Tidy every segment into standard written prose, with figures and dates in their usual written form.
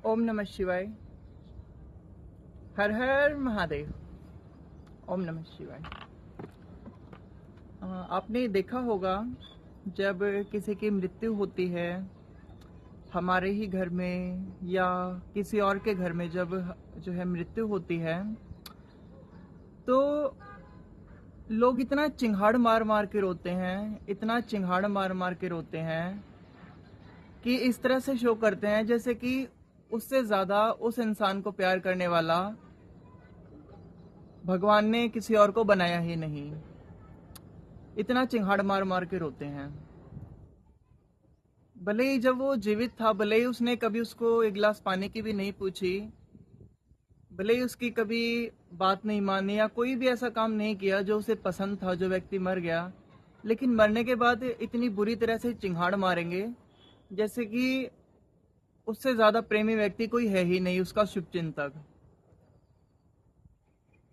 ओम नमः शिवाय। हर हर महादेव। ओम नमः शिवाय। आपने देखा होगा जब किसी की मृत्यु होती है हमारे ही घर में या किसी और के घर में, जब जो है मृत्यु होती है तो लोग इतना चिंगाड़ मार मार के रोते हैं, इतना चिंगाड़ मार मार के रोते हैं कि इस तरह से शो करते हैं जैसे कि उससे ज़्यादा उस इंसान को प्यार करने वाला भगवान ने किसी और को बनाया ही नहीं। इतना चिंगाड़ मार मार के रोते हैं। भले ही जब वो जीवित था, भले ही उसने कभी उसको एक गिलास पानी की भी नहीं पूछी, भले ही उसकी कभी बात नहीं मानी या कोई भी ऐसा काम नहीं किया जो उसे पसंद था, जो व्यक्ति मर गया, लेकिन मरने के बाद इतनी बुरी तरह से चिंगाड़ मारेंगे जैसे कि उससे ज़्यादा प्रेमी व्यक्ति कोई है ही नहीं, उसका शुभचिंतक।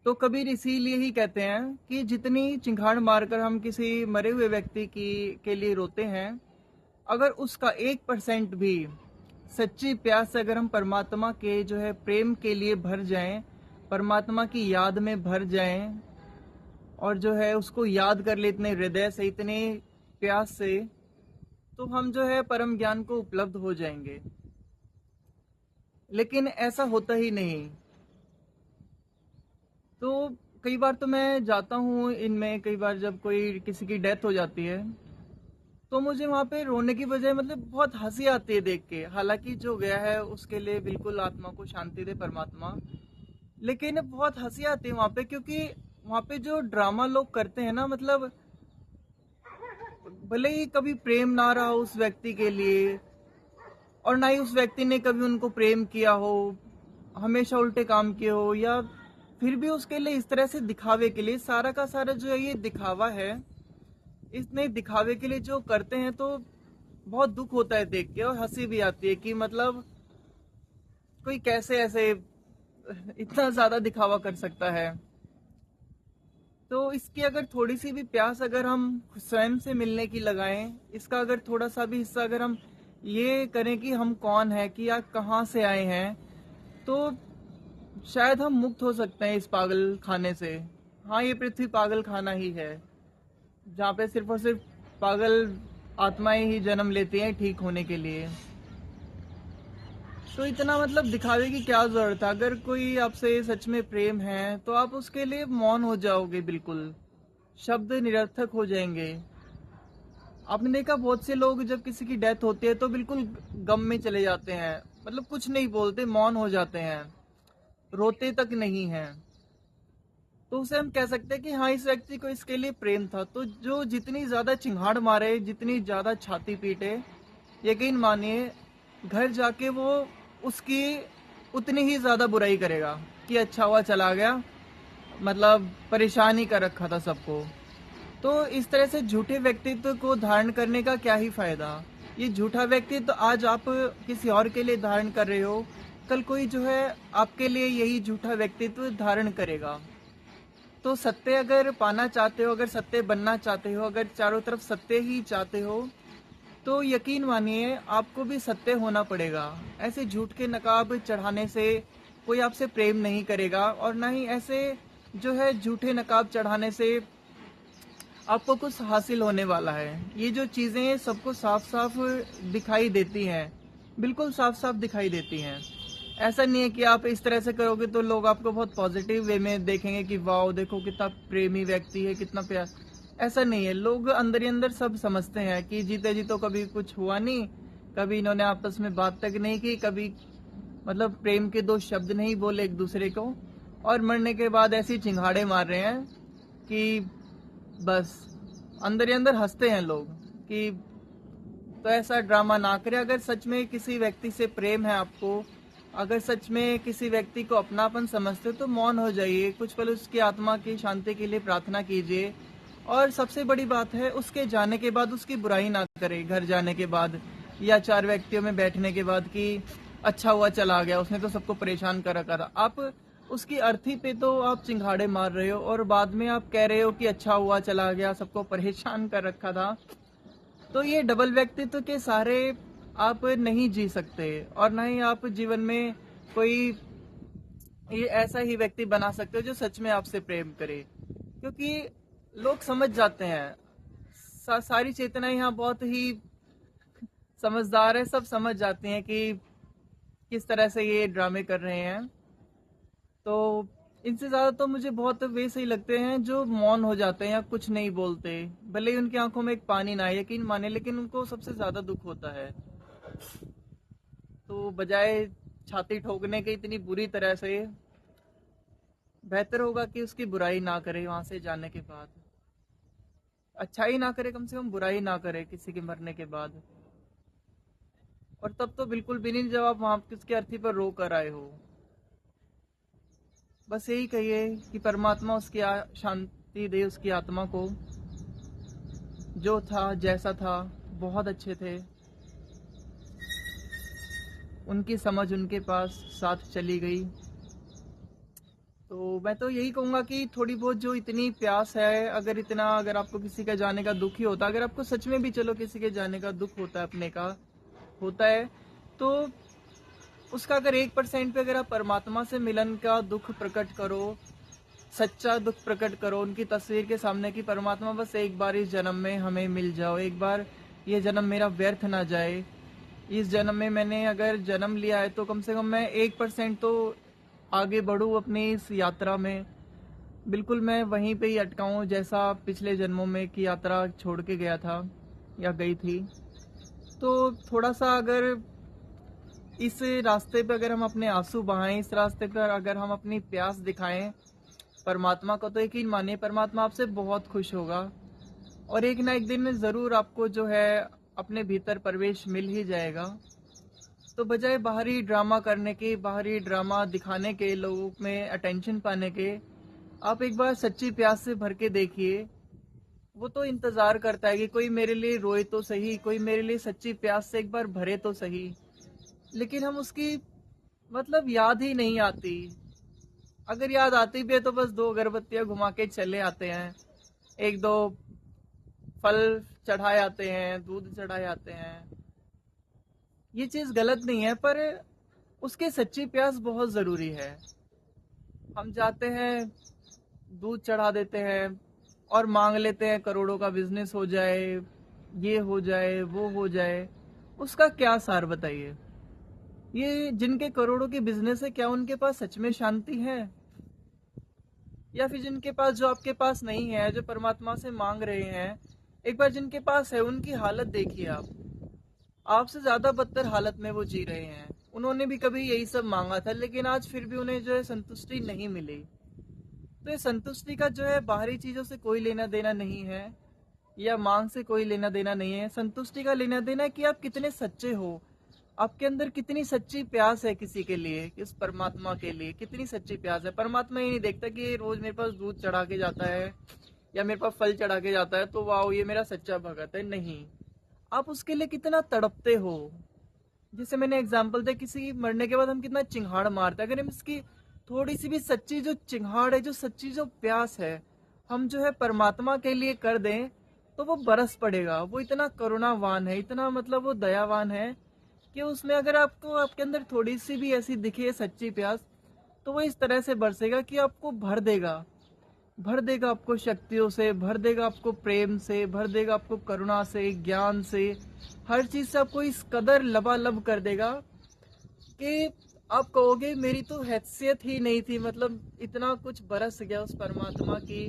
तो कबीर इसीलिए ही कहते हैं कि जितनी चिंगाड़ मारकर हम किसी मरे हुए व्यक्ति के लिए रोते हैं, अगर उसका 1% भी सच्ची प्यास से अगर हम परमात्मा के जो है प्रेम के लिए भर जाएं, परमात्मा की याद में भर जाएं और जो है उसको याद कर ले इतने हृदय से, इतने प्यास से, तो हम जो है परम ज्ञान को उपलब्ध हो जाएंगे। लेकिन ऐसा होता ही नहीं। तो कई बार तो मैं जाता हूँ इनमें, कई बार जब कोई किसी की डेथ हो जाती है तो मुझे वहाँ पे रोने की बजाय मतलब बहुत हंसी आती है देख के। हालांकि जो गया है उसके लिए बिल्कुल आत्मा को शांति दे परमात्मा, लेकिन बहुत हंसी आती है वहाँ पे, क्योंकि वहाँ पे जो ड्रामा लोग करते हैं ना, मतलब भले ही कभी प्रेम ना रहा हो उस व्यक्ति के लिए और ना ही उस व्यक्ति ने कभी उनको प्रेम किया हो, हमेशा उल्टे काम किए हो, या फिर भी उसके लिए इस तरह से दिखावे के लिए, सारा का सारा जो है ये दिखावा है। इतने दिखावे के लिए जो करते हैं तो बहुत दुख होता है देख के और हंसी भी आती है कि मतलब कोई कैसे ऐसे इतना ज्यादा दिखावा कर सकता है। तो इसकी अगर थोड़ी सी भी प्यास अगर हम स्वयं से मिलने की लगाएं, इसका अगर थोड़ा सा भी हिस्सा अगर हम ये करें कि हम कौन है, कि या कहाँ से आए हैं, तो शायद हम मुक्त हो सकते हैं इस पागल खाने से। हाँ, ये पृथ्वी पागल खाना ही है जहाँ पे सिर्फ और सिर्फ पागल आत्माएं ही जन्म लेती हैं ठीक होने के लिए। तो इतना मतलब दिखावे की क्या जरूरत है। अगर कोई आपसे सच में प्रेम है तो आप उसके लिए मौन हो जाओगे, बिल्कुल शब्द निरर्थक हो जाएंगे। आपने देखा बहुत से लोग जब किसी की डेथ होती है तो बिल्कुल गम में चले जाते हैं, मतलब कुछ नहीं बोलते, मौन हो जाते हैं, रोते तक नहीं हैं। तो उसे हम कह सकते हैं कि हाँ, इस व्यक्ति को इसके लिए प्रेम था। तो जो जितनी ज्यादा चिंगाड़ मारे, जितनी ज्यादा छाती पीटे, यकीन मानिए घर जाके वो उसकी उतनी ही ज्यादा बुराई करेगा कि अच्छा हुआ चला गया, मतलब परेशान ही कर रखा था सबको। तो इस तरह से झूठे व्यक्तित्व को धारण करने का क्या ही फायदा। ये झूठा व्यक्तित्व आज आप किसी और के लिए धारण कर रहे हो, कल कोई जो है आपके लिए यही झूठा व्यक्तित्व धारण करेगा। तो सत्य अगर पाना चाहते हो, अगर सत्य बनना चाहते हो, अगर चारों तरफ सत्य ही चाहते हो, तो यकीन मानिए आपको भी सत्य होना पड़ेगा। ऐसे झूठ के नकाब चढ़ाने से कोई आपसे प्रेम नहीं करेगा, और ना ही ऐसे जो है झूठे नकाब चढ़ाने से आपको कुछ हासिल होने वाला है। ये जो चीजें सबको साफ साफ दिखाई देती हैं, बिल्कुल साफ साफ दिखाई देती हैं। ऐसा नहीं है कि आप इस तरह से करोगे तो लोग आपको बहुत पॉजिटिव वे में देखेंगे कि वाह देखो कितना प्रेमी व्यक्ति है, कितना प्यार। ऐसा नहीं है। लोग अंदर ही अंदर सब समझते हैं कि जीते जी तो कभी कुछ हुआ नहीं, कभी इन्होंने आपस में बात तक नहीं की, कभी मतलब प्रेम के दो शब्द नहीं बोले एक दूसरे को, और मरने के बाद ऐसी चिंगाड़े मार रहे हैं कि बस अंदर ही अंदर हंसते हैं लोग कि तो ऐसा ड्रामा ना करें। अगर सच में किसी व्यक्ति से प्रेम है आपको, अगर सच में किसी व्यक्ति को अपनापन समझते हो, तो मौन हो जाइए, कुछ पल उसकी आत्मा की शांति के लिए प्रार्थना कीजिए। और सबसे बड़ी बात है, उसके जाने के बाद उसकी बुराई ना करें, घर जाने के बाद या चार व्यक्तियों में बैठने के बाद कि अच्छा हुआ चला गया, उसने तो सबको परेशान कर रखा था। आप उसकी अर्थी पे तो आप चिंगाड़े मार रहे हो और बाद में आप कह रहे हो कि अच्छा हुआ चला गया, सबको परेशान कर रखा था। तो ये डबल व्यक्तित्व के सारे आप नहीं जी सकते, और ना ही आप जीवन में कोई ये ऐसा ही व्यक्ति बना सकते हो जो सच में आपसे प्रेम करे। क्योंकि लोग समझ जाते हैं, सारी चेतनाएं यहाँ बहुत ही समझदार है, सब समझ जाते हैं कि किस तरह से ये ड्रामे कर रहे हैं। तो इनसे ज्यादा तो मुझे बहुत वे सही लगते हैं जो मौन हो जाते हैं या कुछ नहीं बोलते, भले ही उनकी आंखों में एक पानी ना आए, यकीन माने, लेकिन उनको सबसे ज्यादा दुख होता है। तो बजाय छाती ठोकने के इतनी बुरी तरह से, बेहतर होगा कि उसकी बुराई ना करे वहां से जाने के बाद। अच्छाई ना करे, कम से कम बुराई ना करे किसी के मरने के बाद। और तब तो बिल्कुल भी नहीं जब आप वहां किसके अर्थी पर रो कर आए हो। बस यही कहिए कि परमात्मा उसकी शांति दे उसकी आत्मा को। जो था जैसा था, बहुत अच्छे थे, उनकी समझ उनके पास साथ चली गई। तो मैं तो यही कहूंगा कि थोड़ी बहुत जो इतनी प्यास है, अगर आपको किसी का जाने का दुख ही होता, अगर आपको सच में भी चलो किसी के जाने का दुख होता है, अपने का होता है, तो उसका अगर 1% पे अगर आप परमात्मा से मिलन का दुख प्रकट करो, सच्चा दुख प्रकट करो उनकी तस्वीर के सामने कि परमात्मा बस एक बार इस जन्म में हमें मिल जाओ, एक बार ये जन्म मेरा व्यर्थ ना जाए, इस जन्म में मैंने अगर जन्म लिया है तो कम से कम मैं 1% तो आगे बढ़ूँ अपनी इस यात्रा में। बिल्कुल मैं वहीं पे ही अटकाऊँ जैसा पिछले जन्मों में की यात्रा छोड़ के गया था या गई थी। तो थोड़ा सा अगर इस रास्ते पे अगर हम अपने आंसू बहाएं, इस रास्ते पर अगर हम अपनी प्यास दिखाएं परमात्मा को, तो यकीन मानिए परमात्मा आपसे बहुत खुश होगा। और एक ना एक दिन ज़रूर आपको जो है अपने भीतर प्रवेश मिल ही जाएगा। तो बजाय बाहरी ड्रामा करने के, बाहरी ड्रामा दिखाने के, लोगों में अटेंशन पाने के, आप एक बार सच्ची प्यास से भर के देखिए। वो तो इंतज़ार करता है कि कोई मेरे लिए रोए तो सही, कोई मेरे लिए सच्ची प्यास से एक बार भरे तो सही। लेकिन हम उसकी मतलब याद ही नहीं आती। अगर याद आती भी है तो बस 2 अगरबत्तियां घुमा के चले आते हैं, 1-2 फल चढ़ाए आते हैं, दूध चढ़ाए आते हैं। ये चीज गलत नहीं है, पर उसके सच्ची प्यास बहुत जरूरी है। हम जाते हैं, दूध चढ़ा देते हैं और मांग लेते हैं करोड़ों का बिजनेस हो जाए, ये हो जाए, वो हो जाए। उसका क्या सार बताइए। ये जिनके करोड़ों के बिजनेस है, क्या उनके पास सच में शांति है? या फिर जिनके पास, जो आपके पास नहीं है, जो परमात्मा से मांग रहे हैं, एक बार जिनके पास है उनकी हालत देखिए आप। आपसे ज्यादा बदतर हालत में वो जी रहे हैं। उन्होंने भी कभी यही सब मांगा था, लेकिन आज फिर भी उन्हें जो है संतुष्टि नहीं मिली। तो ये संतुष्टि का जो है बाहरी चीजों से कोई लेना देना नहीं है, या मांग से कोई लेना देना नहीं है। संतुष्टि का लेना देना है कि आप कितने सच्चे हो, आपके अंदर कितनी सच्ची प्यास है किसी के लिए, किस परमात्मा के लिए कितनी सच्ची प्यास है। परमात्मा ये नहीं देखता कि रोज मेरे पास दूध चढ़ा के जाता है या मेरे पास फल चढ़ा के जाता है तो वाह ये मेरा सच्चा भगत है। नहीं, आप उसके लिए कितना तड़पते हो। जैसे मैंने एग्जांपल दिया, किसी की मरने के बाद हम कितना चिंगाड़ मारते हैं, अगर हम इसकी थोड़ी सी भी सच्ची जो चिंगाड़ है, जो सच्ची जो प्यास है, हम जो है परमात्मा के लिए कर दें, तो वो बरस पड़ेगा। वो इतना करुणावान है, इतना मतलब वो दयावान है कि उसमें अगर आपको, आपके अंदर थोड़ी सी भी ऐसी दिखे सच्ची प्यास, तो वो इस तरह से बरसेगा कि आपको भर देगा, भर देगा आपको शक्तियों से, भर देगा आपको प्रेम से, भर देगा आपको करुणा से, ज्ञान से, हर चीज से आपको इस कदर लबालब कर देगा कि आप कहोगे मेरी तो हैसियत ही नहीं थी। मतलब इतना कुछ बरस गया उस परमात्मा की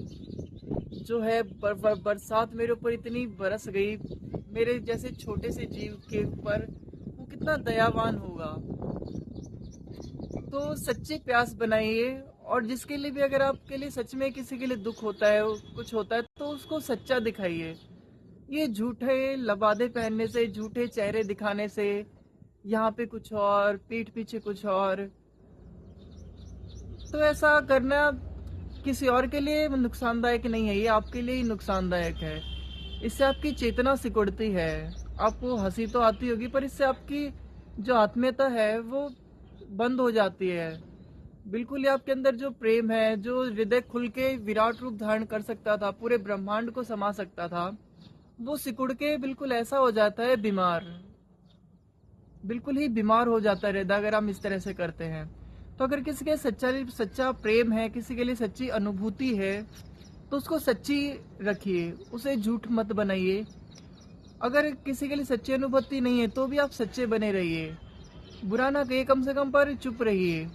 जो है बरसात मेरे ऊपर इतनी बरस गई, मेरे जैसे छोटे से जीव के ऊपर। वो कितना दयावान होगा। तो सच्ची प्यास बनाइए, और जिसके लिए भी, अगर आपके लिए सच में किसी के लिए दुख होता है, कुछ होता है, तो उसको सच्चा दिखाइए। ये झूठे लबादे पहनने से, झूठे चेहरे दिखाने से, यहाँ पे कुछ और, पीठ पीछे कुछ और, तो ऐसा करना किसी और के लिए नुकसानदायक नहीं है, ये आपके लिए ही नुकसानदायक है। इससे आपकी चेतना सिकुड़ती है, आपको हंसी तो आती होगी, पर इससे आपकी जो आत्मीयता है वो बंद हो जाती है। बिल्कुल ही आपके अंदर जो प्रेम है, जो हृदय खुल के विराट रूप धारण कर सकता था, पूरे ब्रह्मांड को समा सकता था, वो सिकुड़ के बिल्कुल ऐसा हो जाता है बीमार। बिल्कुल ही बीमार हो जाता है हृदय अगर हम इस तरह से करते हैं। तो अगर किसी के सच्चा प्रेम है, किसी के लिए सच्ची अनुभूति है, तो उसको सच्ची रखिए, उसे झूठ मत बनाइए। अगर किसी के लिए सच्ची अनुभूति नहीं है तो भी आप सच्चे बने रहिए, बुरा ना कहिए कम से कम, पर चुप रहिए।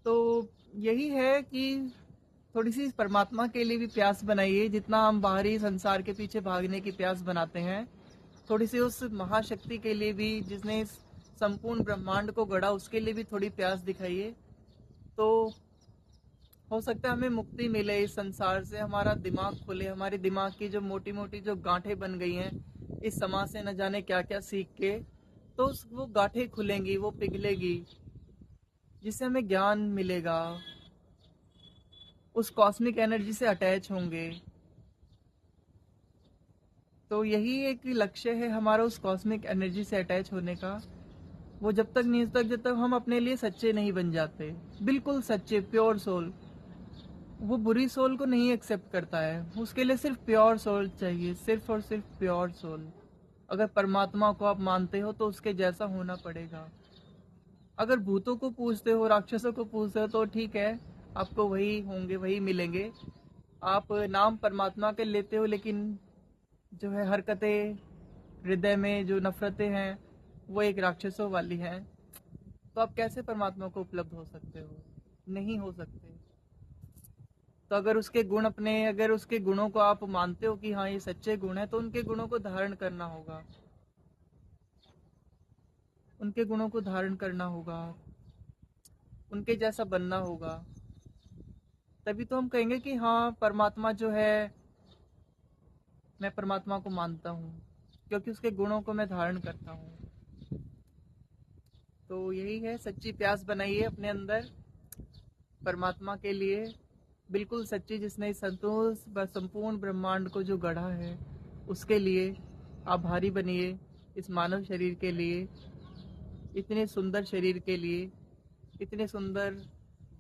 तो यही है कि थोड़ी सी परमात्मा के लिए भी प्यास बनाइए, जितना हम बाहरी संसार के पीछे भागने की प्यास बनाते हैं, थोड़ी सी उस महाशक्ति के लिए भी, जिसने इस संपूर्ण ब्रह्मांड को गढ़ा, उसके लिए भी थोड़ी प्यास दिखाइए। तो हो सकता है हमें मुक्ति मिले इस संसार से, हमारा दिमाग खुले, हमारे दिमाग की जो मोटी मोटी जो गांठें बन गई हैं इस समाज से न जाने क्या क्या सीख के, तो वो गांठें खुलेंगी, वो पिघलेगी, जिससे हमें ज्ञान मिलेगा, उस कॉस्मिक एनर्जी से अटैच होंगे। तो यही एक लक्ष्य है हमारा, उस कॉस्मिक एनर्जी से अटैच होने का। वो जब तक नहीं, जब तक हम अपने लिए सच्चे नहीं बन जाते, बिल्कुल सच्चे प्योर सोल। वो बुरी सोल को नहीं एक्सेप्ट करता है, उसके लिए सिर्फ प्योर सोल चाहिए, सिर्फ और सिर्फ प्योर सोल। अगर परमात्मा को आप मानते हो तो उसके जैसा होना पड़ेगा। अगर भूतों को पूजते हो, राक्षसों को पूजते हो, तो ठीक है, आपको वही होंगे, वही मिलेंगे। आप नाम परमात्मा के लेते हो, लेकिन जो है हरकतें, हृदय में जो नफरतें हैं, वो एक राक्षसों वाली हैं। तो आप कैसे परमात्मा को उपलब्ध हो सकते हो? नहीं हो सकते। तो अगर उसके गुण अपने, अगर उसके गुणों को आप मानते हो कि हाँ ये सच्चे गुण है, तो उनके गुणों को धारण करना होगा, उनके गुणों को धारण करना होगा, उनके जैसा बनना होगा। तभी तो हम कहेंगे कि हाँ परमात्मा जो है, मैं परमात्मा को मानता हूँ, क्योंकि उसके गुणों को मैं धारण करता हूँ। तो यही है, सच्ची प्यास बनाइए अपने अंदर परमात्मा के लिए, बिल्कुल सच्ची, जिसने इस संपूर्ण ब्रह्मांड को जो गढ़ा है, उसके लिए आभारी बनिए, इस मानव शरीर के लिए, इतने सुंदर शरीर के लिए, इतने सुंदर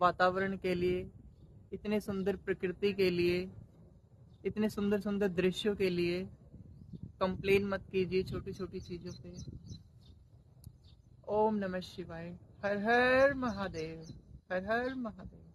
वातावरण के लिए, इतने सुंदर प्रकृति के लिए, इतने सुंदर सुंदर दृश्यों के लिए। कंप्लेन मत कीजिए छोटी छोटी चीज़ों पे। ओम नमः शिवाय। हर हर महादेव। हर हर महादेव।